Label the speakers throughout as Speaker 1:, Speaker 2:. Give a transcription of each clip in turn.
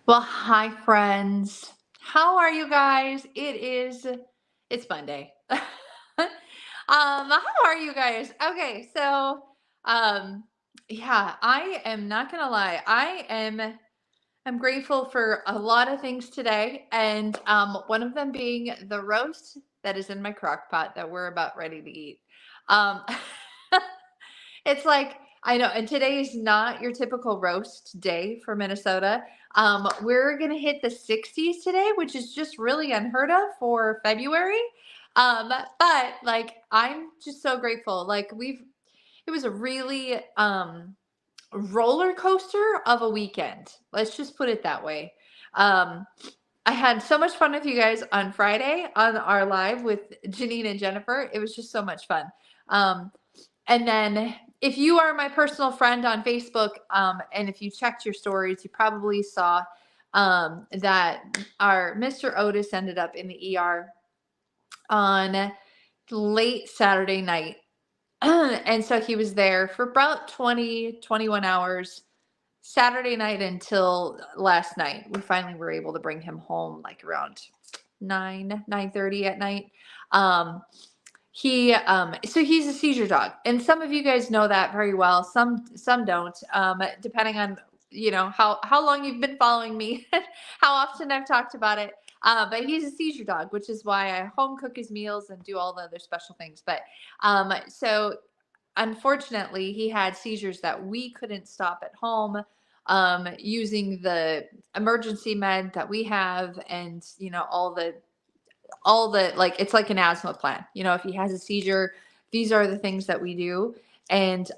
Speaker 1: Well, hi friends. How are you guys? It's Monday. How are you guys? Okay, so um yeah, I am not gonna lie. I'm grateful for a lot of things today, and one of them being the roast that is in my crock pot that we're about ready to eat. Um It's like I know, and today is not your typical roast day for Minnesota. We're gonna hit the 60s today, which is just really unheard of for February. But like I'm just so grateful. It was a really roller coaster of a weekend. Let's just put it that way. Um, I had so much fun with you guys on Friday on our live with Janine and Jennifer. It was just so much fun. Um, and then if you are my personal friend on Facebook, and if you checked your stories, you probably saw that our Mr. Otis ended up in the ER on late Saturday night. And so he was there for about 21 hours Saturday night until last night. We finally were able to bring him home like around 9:30 at night. Um, so he's a seizure dog, and some of you guys know that very well. Some don't, depending on how long you've been following me, how often I've talked about it. But he's a seizure dog, which is why I home cook his meals and do all the other special things. But so unfortunately, he had seizures that we couldn't stop at home, using the emergency med that we have, and all the like it's like an asthma plan. If he has a seizure, these are the things that we do. And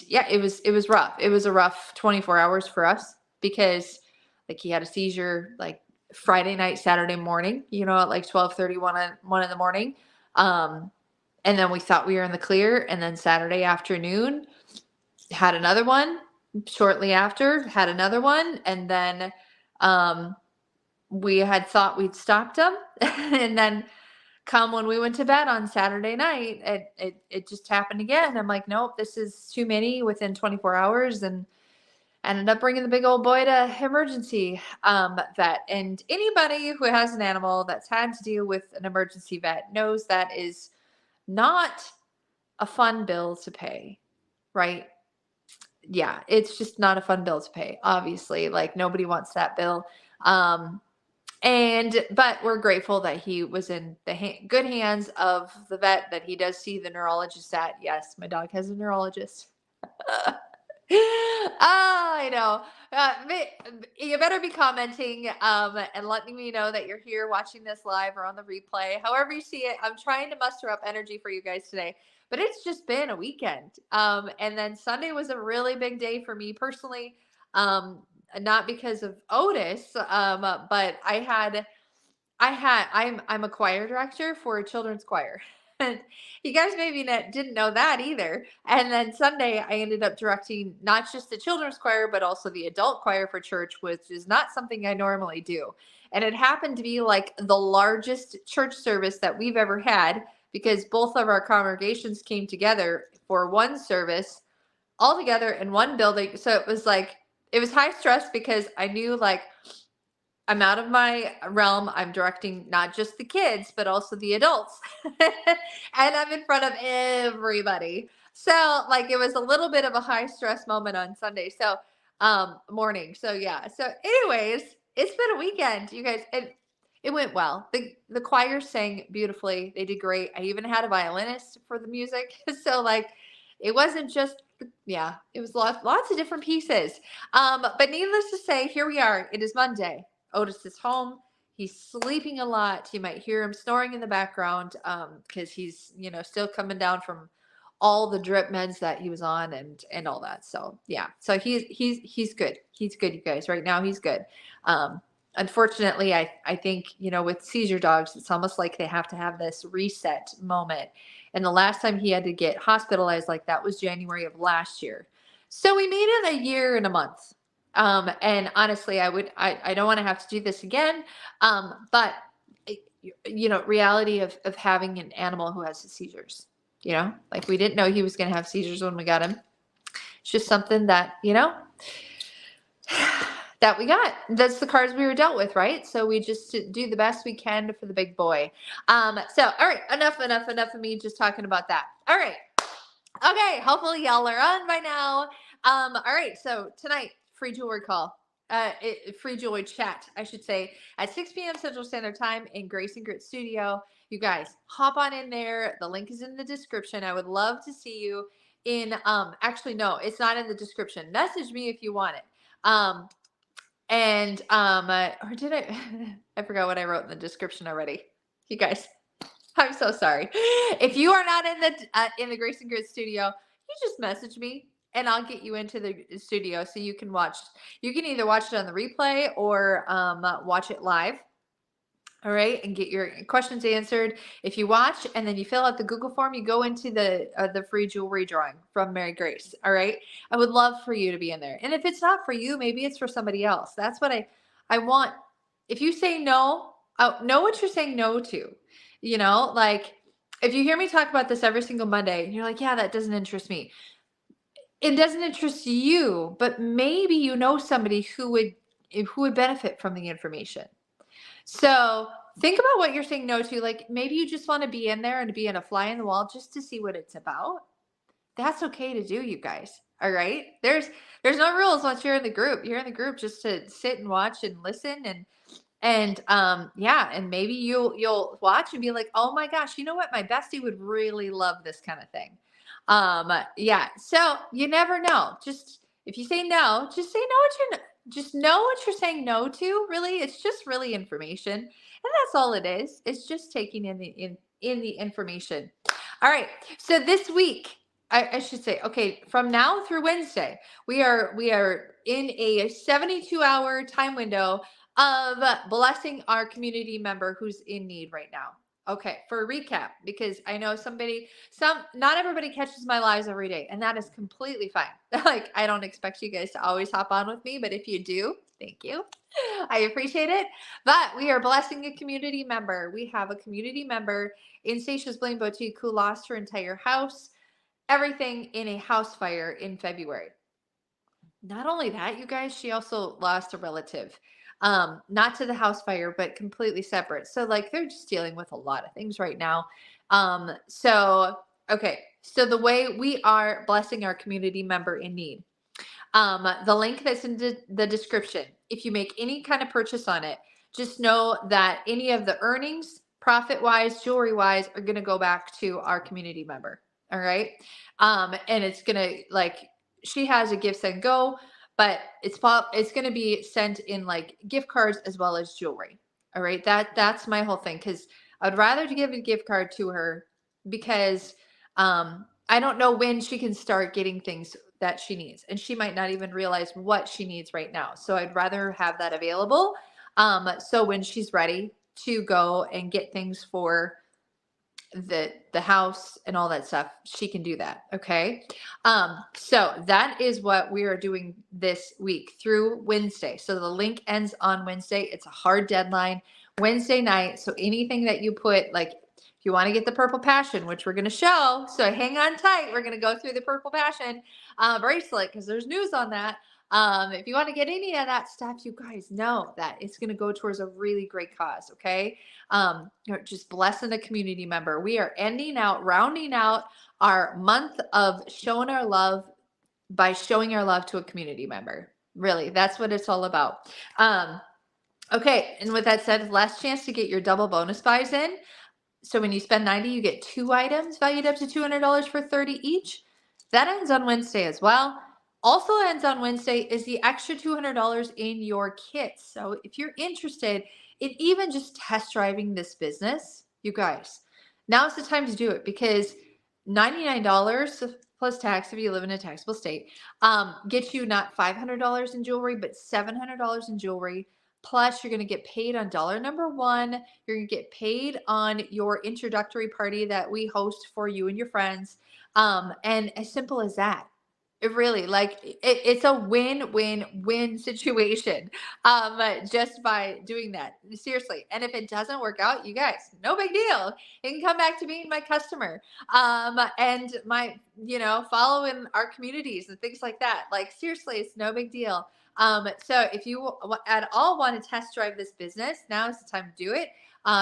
Speaker 1: yeah, it was rough. It was a rough 24 hours for us because like he had a seizure like Friday night, Saturday morning, at like 12:30, 1 in the morning. um and then we thought we were in the clear, and then Saturday afternoon had another one, shortly after had another one, and then um we had thought we'd stopped him. And then come when we went to bed on Saturday night, it just happened again. I'm like, nope, this is too many within 24 hours, and ended up bringing the big old boy to emergency vet. And anybody who has an animal that's had to deal with an emergency vet knows that is not a fun bill to pay, right? Yeah, it's just not a fun bill to pay. Obviously, like nobody wants that bill. Um, but we're grateful that he was in the good hands of the vet that he does see the neurologist at. Yes, my dog has a neurologist. I know. You better be commenting, and letting me know that you're here watching this live or on the replay. However you see it, I'm trying to muster up energy for you guys today. But it's just been a weekend. And then Sunday was a really big day for me personally. Um, Not because of Otis, but I'm a choir director for a children's choir. And you guys maybe didn't know that either. And then Sunday, I ended up directing not just the children's choir, but also the adult choir for church, which is not something I normally do. And it happened to be like the largest church service that we've ever had, because both of our congregations came together for one service all together in one building. So it was high stress because I knew like I'm out of my realm. I'm directing not just the kids, but also the adults. And I'm in front of everybody. So, like, it was a little bit of a high stress moment on Sunday. So, morning. So, yeah. So, anyways, it's been a weekend, you guys. And it went well. The choir sang beautifully. They did great. I even had a violinist for the music. So, like, it wasn't just, yeah, it was lots of different pieces. But needless to say, here we are. It is Monday. Otis is home. He's sleeping a lot. You might hear him snoring in the background, because he's still coming down from all the drip meds that he was on, and all that. So yeah, so he's good. He's good, you guys. Right now he's good. Um, Unfortunately, I think with seizure dogs, it's almost like they have to have this reset moment. And the last time he had to get hospitalized like that was January of last year. So we made it a year and a month. And honestly, I don't want to have to do this again. But reality of having an animal who has seizures, like we didn't know he was going to have seizures when we got him. It's just something that, that we got. That's the cards we were dealt with, right? So we just do the best we can for the big boy. So all right, enough of me just talking about that. All right. Okay, hopefully y'all are on by now. All right, so tonight, free jewelry call. Free jewelry chat, I should say, at 6 p.m. Central Standard Time in Grace and Grit Studio. You guys, hop on in there. The link is in the description. I would love to see you in actually no, it's not in the description. Message me if you want it. Or did I I forgot what I wrote in the description already. You guys, I'm so sorry. If you are not in the Grace and Grit studio, you just message me and I'll get you into the studio so you can watch. You can either watch it on the replay or watch it live. All right, and get your questions answered. If you watch and then you fill out the Google form, you go into the free jewelry drawing from Mary Grace. All right, I would love for you to be in there. And if it's not for you, maybe it's for somebody else. That's what I want. If you say no, know what you're saying no to. You know, like if you hear me talk about this every single Monday, and you're like, yeah, that doesn't interest me. It doesn't interest you, but maybe you know somebody who would benefit from the information. So think about what you're saying no to. Like maybe you just want to be in there and be in a fly in the wall just to see what it's about. That's okay to do, you guys. All right. There's no rules once you're in the group. You're in the group just to sit and watch and listen and yeah, and maybe you'll watch and be like, oh my gosh, you know what? My bestie would really love this kind of thing. Yeah. So you never know. Just if you say no, just say no what you're just know what you're saying no to. Really, it's just really information. And that's all it is. It's just taking in the information. All right. So this week, I should say, okay, from now through Wednesday, we are in a 72-hour time window of blessing our community member who's in need right now. Okay, for a recap, because I know not everybody catches my lives every day, and that is completely fine. Like, I don't expect you guys to always hop on with me, but if you do, thank you. I appreciate it. But we are blessing a community member. We have a community member in Stacia's Bling Boutique who lost her entire house, everything in a house fire in February. Not only that, you guys, she also lost a relative. Not to the house fire, but completely separate. So like they're just dealing with a lot of things right now. Okay. So the way we are blessing our community member in need. The link that's in the description. If you make any kind of purchase on it, just know that any of the earnings, profit wise, jewelry wise, are going to go back to our community member. All right. And it's going to like, she has a Give Send Go, but it's going to be sent in like gift cards as well as jewelry. All right. That's my whole thing. Cause I'd rather give a gift card to her because, I don't know when she can start getting things that she needs, and she might not even realize what she needs right now. So I'd rather have that available. So when she's ready to go and get things for the house and all that stuff, she can do that. Okay. So that is what we are doing this week through Wednesday. So the link ends on Wednesday. It's a hard deadline Wednesday night. So anything that you put, like if you want to get the Purple Passion, which we're going to show, so hang on tight. We're going to go through the Purple Passion bracelet because there's news on that. If you want to get any of that stuff, you guys know that it's going to go towards a really great cause. Okay. Just blessing a community member. We are rounding out our month of showing our love by showing our love to a community member. Really, that's what it's all about. Okay. And with that said, last chance to get your double bonus buys in. So when you spend 90, you get 2 items valued up to $200 for 30 each. That ends on Wednesday as well. Also ends on Wednesday is the extra $200 in your kit. So if you're interested in even just test driving this business, you guys, now's the time to do it because $99 plus tax if you live in a taxable state gets you not $500 in jewelry, but $700 in jewelry. Plus, you're going to get paid on dollar number 1. You're going to get paid on your introductory party that we host for you and your friends. And as simple as that. It really it's a win-win-win situation just by doing that. Seriously. And if it doesn't work out, you guys, no big deal. You can come back to being my customer and my, following our communities and things like that. Like seriously, it's no big deal. So if you at all want to test drive this business, now is the time to do it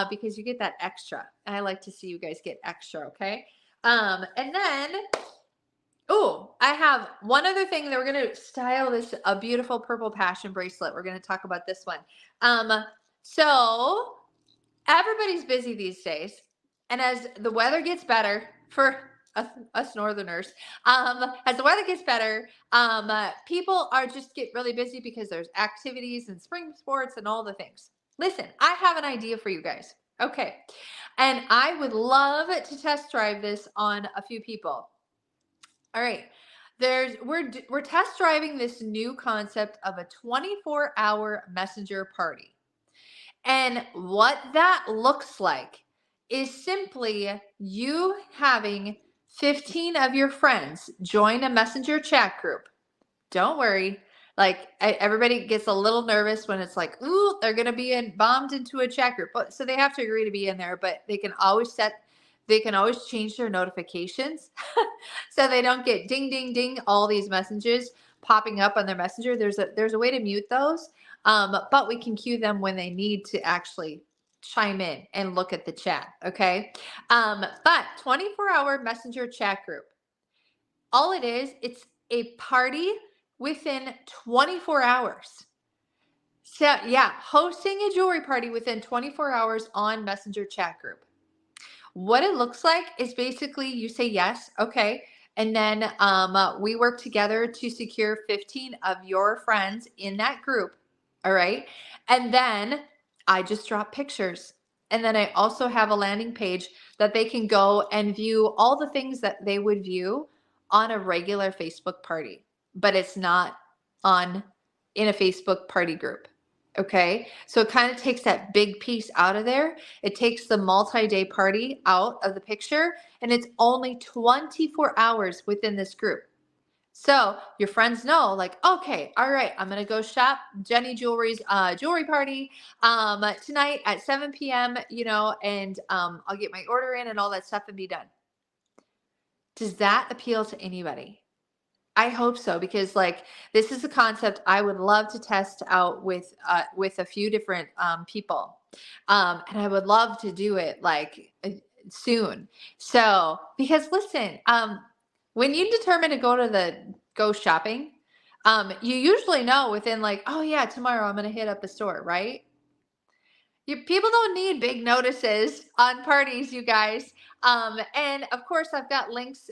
Speaker 1: because you get that extra. And I like to see you guys get extra, okay? And then, oh, I have one other thing that we're going to style this a beautiful purple passion bracelet. We're going to talk about this one. So everybody's busy these days. And as the weather gets better for us northerners, as the weather gets better, people are just get really busy because there's activities and spring sports and all the things. Listen, I have an idea for you guys. Okay. And I would love to test drive this on a few people. All right. We're test driving this new concept of a 24-hour messenger party. And what that looks like is simply you having 15 of your friends join a messenger chat group. Don't worry. Like everybody gets a little nervous when it's like, ooh, they're going to be bombed into a chat group. But so they have to agree to be in there, but they can always change their notifications so they don't get ding, ding, ding, all these messages popping up on their messenger. There's a way to mute those. But we can cue them when they need to actually chime in and look at the chat. Okay. But 24-hour messenger chat group. All it is, it's a party within 24 hours. So yeah, hosting a jewelry party within 24 hours on messenger chat group. What it looks like is basically you say yes, okay, and then we work together to secure 15 of your friends in that group, all right? And then I just drop pictures. And then I also have a landing page that they can go and view all the things that they would view on a regular Facebook party, but it's not in a Facebook party group. Okay. So it kind of takes that big piece out of there. It takes the multi-day party out of the picture, and it's only 24 hours within this group. So your friends know, like, okay, all right, I'm going to go shop Jenny Jewelry's jewelry party tonight at 7 p.m., and I'll get my order in and all that stuff and be done. Does that appeal to anybody? I hope so, because like this is a concept I would love to test out with a few different people, and I would love to do it like soon. So because listen, when you determine to go shopping, you usually know within like, oh yeah, tomorrow I'm gonna hit up the store, right? People don't need big notices on parties, you guys. And of course, I've got links.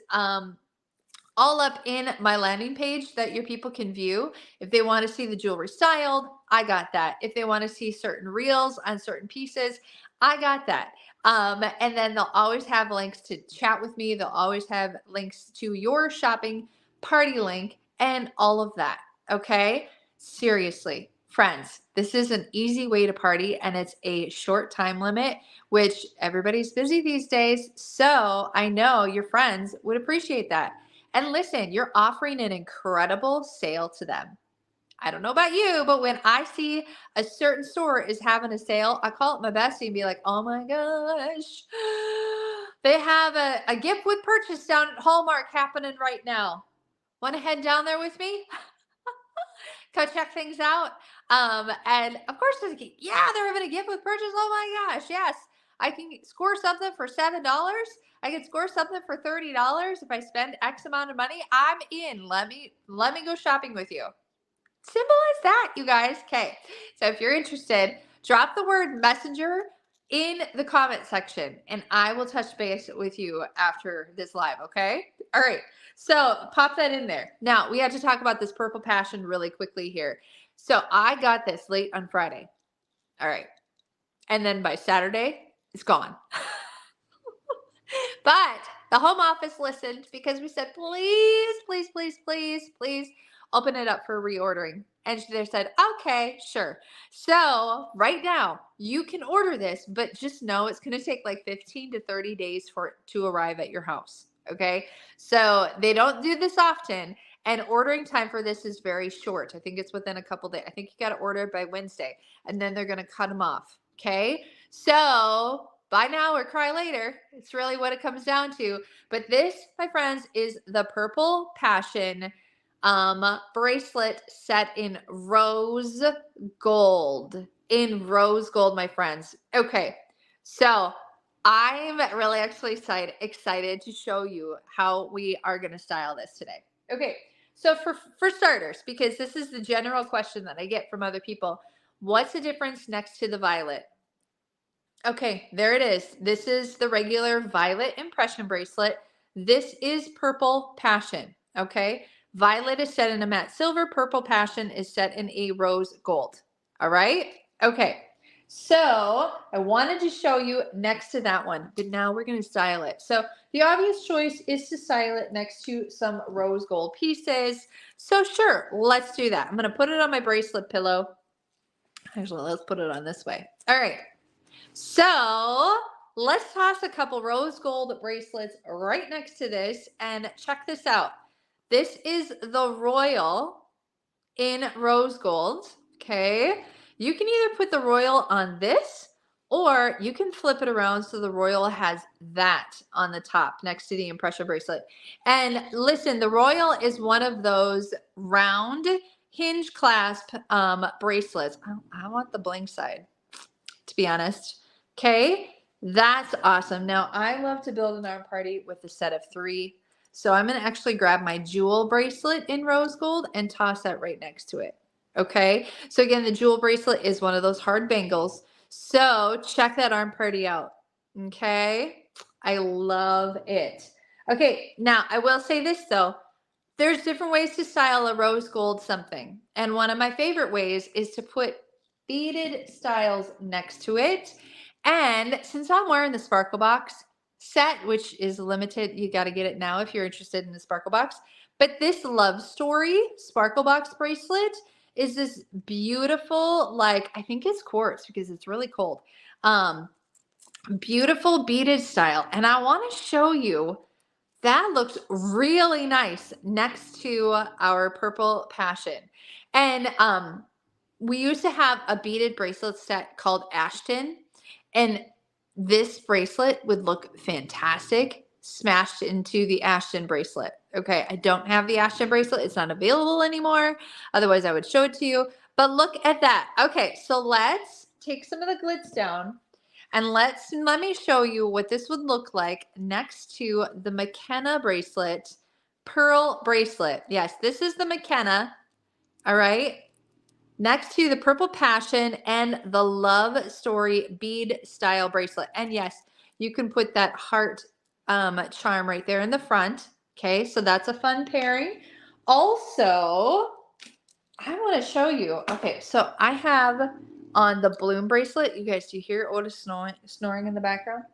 Speaker 1: All up in my landing page that your people can view. If they want to see the jewelry styled, I got that. If they want to see certain reels on certain pieces, I got that. And then they'll always have links to chat with me. They'll always have links to your shopping party link and all of that. Okay. Seriously, friends, this is an easy way to party, and it's a short time limit, which everybody's busy these days. So I know your friends would appreciate that. And listen, you're offering an incredible sale to them. I don't know about you, but when I see a certain store is having a sale, I call it my bestie and be like, oh my gosh, they have a gift with purchase down at Hallmark happening right now. Want to head down there with me? Go check things out. And of course, yeah, they're having a gift with purchase. Oh my gosh, yes. I can score something for $7. I can score something for $30 if I spend X amount of money. I'm in. Let me go shopping with you. Simple as that, you guys. Okay. So if you're interested, drop the word messenger in the comment section and I will touch base with you after this live. Okay. All right. So pop that in there. Now we have to talk about this purple passion really quickly here. So I got this late on Friday. All right. And then by Saturday, it's gone. But the home office listened because we said, please, please, please, please, please open it up for reordering. And they said, okay, sure. So right now you can order this, but just know it's going to take like 15 to 30 days for it to arrive at your house. Okay. So they don't do this often. And ordering time for this is very short. I think it's within a couple days. I think you got to order it by Wednesday, and then they're going to cut them off. Okay. So buy now or cry later. It's really what it comes down to. But this, my friends, is the Purple Passion bracelet set in rose gold. In rose gold, my friends. Okay, so I'm really actually excited to show you how we are going to style this today. Okay, so for starters, because this is the general question that I get from other people, what's the difference next to the violet? Okay, there it is. This is the regular violet impression bracelet. This is purple passion. Okay, violet is set in a matte silver. Purple passion is set in a rose gold. All right. Okay, so I wanted to show you next to that one, but now we're going to style it. So the obvious choice is to style it next to some rose gold pieces. So sure, let's do that. I'm going to put it on my bracelet pillow. Actually, let's put it on this way. All right. So let's toss a couple rose gold bracelets right next to this and check this out. This is the royal in rose gold. Okay. You can either put the royal on this or you can flip it around so the royal has that on the top next to the impression bracelet. And listen, the royal is one of those round hinge clasp bracelets. I want the bling side, to be honest. Okay, that's awesome. Now, I love to build an arm party with a set of 3. So I'm going to actually grab my jewel bracelet in rose gold and toss that right next to it. Okay, so again, the jewel bracelet is one of those hard bangles. So check that arm party out. Okay, I love it. Okay, now I will say this though. There's different ways to style a rose gold something. And one of my favorite ways is to put beaded styles next to it. And since I'm wearing the Sparkle Box set, which is limited, you got to get it now if you're interested in the Sparkle Box. But this Love Story Sparkle Box bracelet is this beautiful, like, I think it's quartz because it's really cold. Beautiful beaded style. And I want to show you that looks really nice next to our purple passion. And we used to have a beaded bracelet set called Ashton. And this bracelet would look fantastic smashed into the Ashton bracelet. Okay, I don't have the Ashton bracelet. It's not available anymore. Otherwise, I would show it to you. But look at that. Okay, so let's take some of the glitz down. And let me show you what this would look like next to the McKenna bracelet, pearl bracelet. Yes, this is the McKenna. All right. Next to the Purple Passion and the Love Story bead style bracelet. And yes, you can put that heart charm right there in the front. Okay, so that's a fun pairing. Also, I want to show you. Okay, so I have on the bloom bracelet. You guys, do you hear Otis snoring in the background?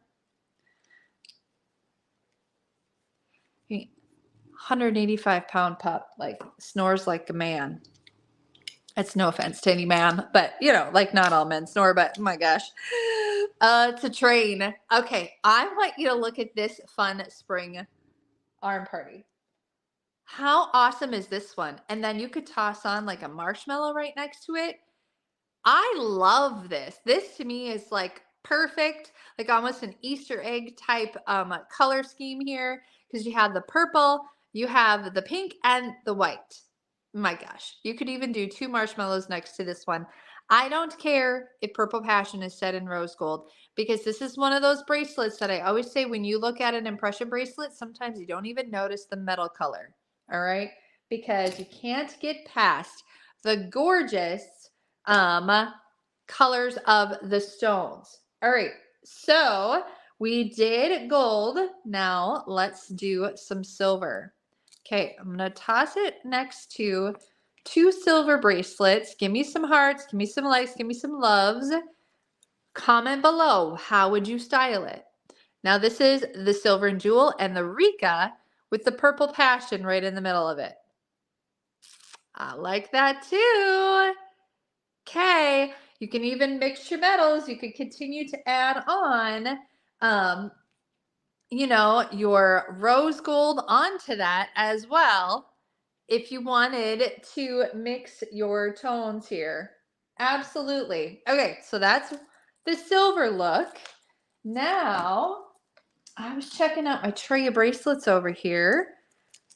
Speaker 1: 185-pound pup, like snores like a man. That's no offense to any man, but you know, like not all men snore, but oh my gosh. It's a train. Okay, I want you to look at this fun spring arm party. How awesome is this one? And then you could toss on like a marshmallow right next to it. I love this. This to me is like perfect, like almost an Easter egg type color scheme here because you have the purple, you have the pink, and the white. My gosh, you could even do 2 marshmallows next to this one. I don't care if Purple Passion is set in rose gold because this is one of those bracelets that I always say when you look at an impression bracelet, sometimes you don't even notice the metal color. All right, because you can't get past the gorgeous colors of the stones. All right, so we did gold. Now let's do some silver. Okay, I'm gonna toss it next to 2 silver bracelets. Give me some hearts, give me some likes, give me some loves. Comment below, how would you style it? Now this is the silver and jewel and the Rika with the purple passion right in the middle of it. I like that too. Okay, you can even mix your metals. You could continue to add on, you know, your rose gold onto that as well if you wanted to mix your tones here. Absolutely. Okay, so that's the silver look. Now, I was checking out my tray of bracelets over here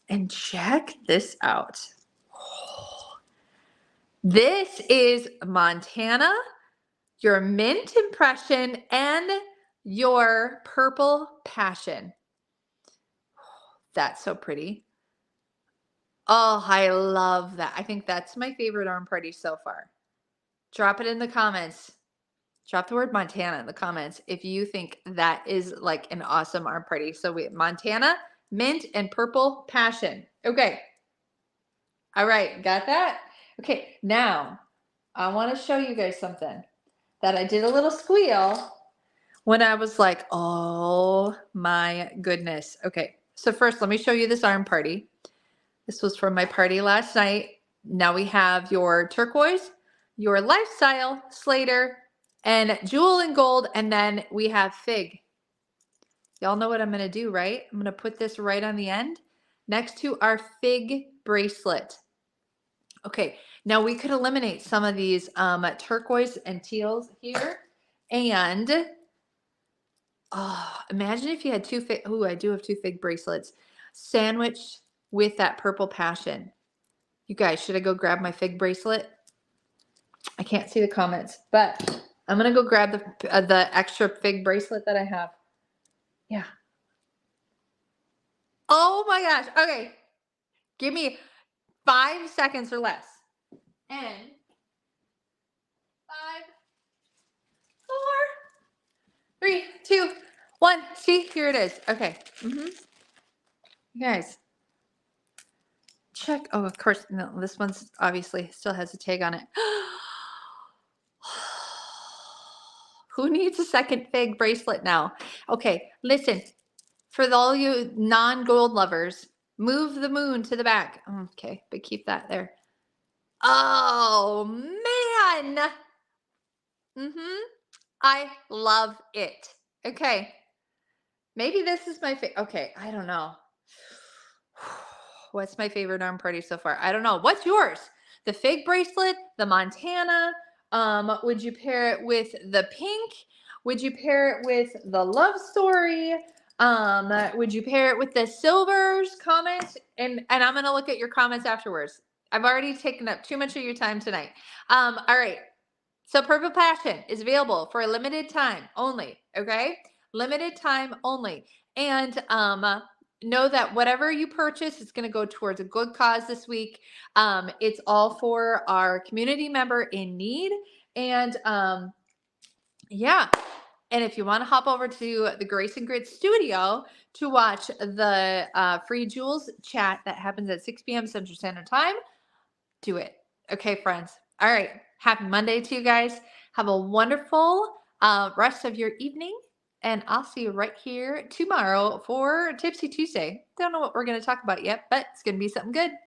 Speaker 1: and check this out. This is Montana, your mint impression, and your purple passion. That's so pretty. Oh, I love that. I think that's my favorite arm party so far. Drop it in the comments. Drop the word Montana in the comments if you think that is like an awesome arm party. So we have Montana, mint, and purple passion. Okay. All right. Got that? Okay. Now I want to show you guys something that I did a little squeal when I was like, oh my goodness. Okay. So first, let me show you this arm party. This was from my party last night. Now we have your turquoise, your lifestyle, Slater, and jewel and gold. And then we have fig. Y'all know what I'm going to do, right? I'm going to put this right on the end next to our fig bracelet. Okay, now we could eliminate some of these turquoise and teals here. And oh, imagine if you had two fig. Oh, I do have two fig bracelets sandwiched with that purple passion. You guys, should I go grab my fig bracelet? I can't see the comments, but I'm going to go grab the extra fig bracelet that I have. Yeah. Oh my gosh. Okay. Give me 5 seconds or less. And 5, 4, 3, 2, 1. See, here it is. Okay. You guys, check. Oh, of course. No, this one's obviously still has a tag on it. Who needs a second fig bracelet now? Okay, listen. For all you non-gold lovers, move the moon to the back. Okay, but keep that there. Oh, man. I love it. Okay. Maybe this is my favorite. Okay, I don't know. What's my favorite arm party so far? I don't know. What's yours? The fig bracelet, the Montana. Would you pair it with the pink? Would you pair it with the love story? Would you pair it with the silvers? Comment, and I'm gonna look at your comments afterwards. I've already taken up too much of your time tonight. All right. So Purple Passion is available for a limited time only. Okay, limited time only, and know that whatever you purchase is going to go towards a good cause this week. It's all for our community member in need, and yeah. And if you want to hop over to the Grace and Grit studio to watch the Free Jewels chat that happens at 6 p.m. Central Standard Time, do it. Okay, friends. All right. Happy Monday to you guys. Have a wonderful rest of your evening. And I'll see you right here tomorrow for Tipsy Tuesday. Don't know what we're going to talk about yet, but it's going to be something good.